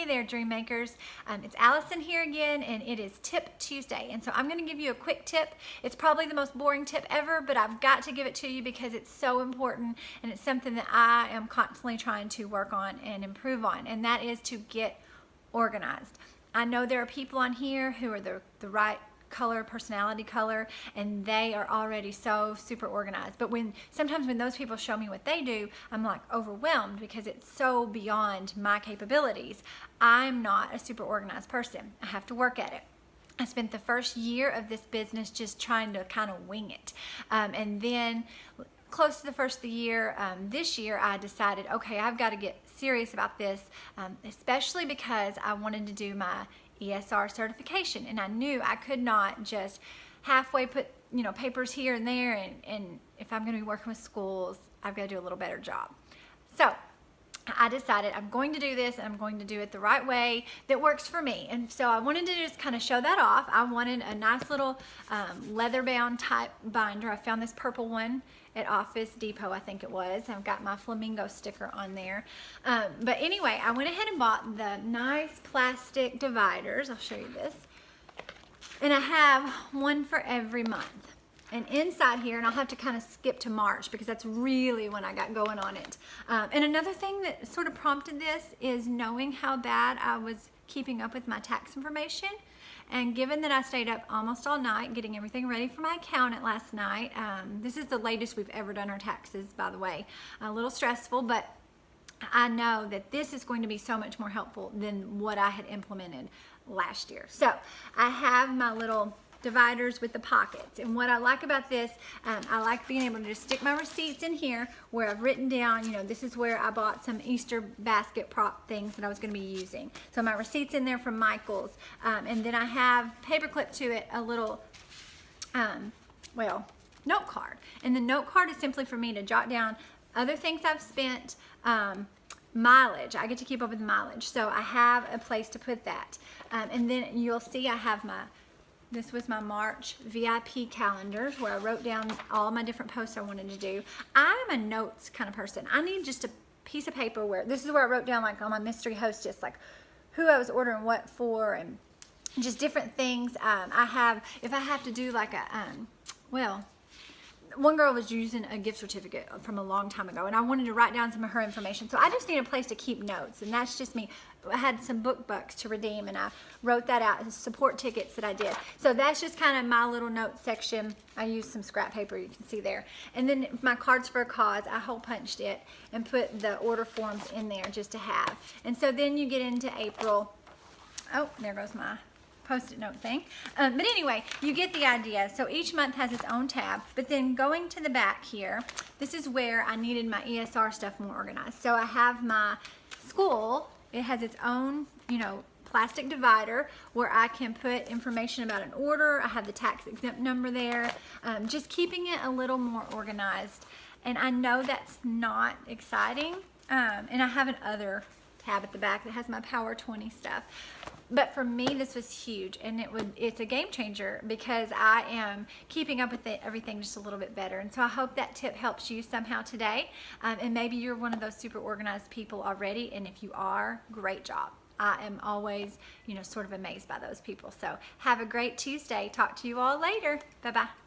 Hey there, Dream Makers. It's Allison here again, and it is Tip Tuesday. And so I'm going to give you a quick tip. It's probably the most boring tip ever, but I've got to give it to you because it's so important, and it's something that I am constantly trying to work on and improve on, and that is to get organized. I know there are people on here who are the right color, personality color, and they are already so super organized. But sometimes when those people show me what they do, I'm like overwhelmed because it's so beyond my capabilities. I'm not a super organized person. I have to work at it. I spent the first year of this business just trying to kind of wing it. And then close to the first of the year, this year, I decided, okay, I've got to get serious about this, especially because I wanted to do my ESR certification, and I knew I could not just halfway put papers here and there, and if I'm going to be working with schools, I've got to do a little better job. So I decided I'm going to do this, and I'm going to do it the right way that works for me. And so I wanted to just kind of show that off. I wanted a nice little leather bound type binder. I found this purple one at Office Depot, I think it was. I've got my flamingo sticker on there. But anyway, I went ahead and bought the nice plastic dividers. I'll show you this. And I have one for every month. And inside here, and I'll have to kind of skip to March because that's really when I got going on it. And another thing that sort of prompted this is knowing how bad I was keeping up with my tax information. And given that I stayed up almost all night getting everything ready for my accountant last night, this is the latest we've ever done our taxes, by the way. A little stressful, but I know that this is going to be so much more helpful than what I had implemented last year. So I have my little dividers with the pockets, and what I like about this, I like being able to just stick my receipts in here where I've written down, this is where I bought some Easter basket prop things that I was going to be using. So my receipts in there from Michael's, and then I have paper clip to it a little note card, and the note card is simply for me to jot down other things I've spent, mileage. I get to keep up with mileage, so I have a place to put that, and then you'll see I have this was my March VIP calendars where I wrote down all my different posts I wanted to do. I'm a notes kind of person. I need just a piece of paper where, this is where I wrote down like on my mystery hostess, like who I was ordering what for and just different things. If I have to do like one girl was using a gift certificate from a long time ago, and I wanted to write down some of her information. So I just need a place to keep notes, and that's just me. I had some book bucks to redeem, and I wrote that out as support tickets that I did. So that's just kind of my little note section. I used some scrap paper, you can see there. And then my cards for a cause, I hole punched it and put the order forms in there just to have. And so then you get into April. Oh, there goes my Post-it note thing. But anyway, you get the idea. So each month has its own tab, but then going to the back here, this is where I needed my ESR stuff more organized. So I have my school. It has its own, plastic divider where I can put information about an order. I have the tax exempt number there. Just keeping it a little more organized. And I know that's not exciting. And I have an other tab at the back that has my Power 20 stuff. But for me, this was huge, and it's a game changer because I am keeping up with everything just a little bit better. And so I hope that tip helps you somehow today. And maybe you're one of those super organized people already, and if you are, great job. I am always, sort of amazed by those people. So have a great Tuesday. Talk to you all later. Bye-bye.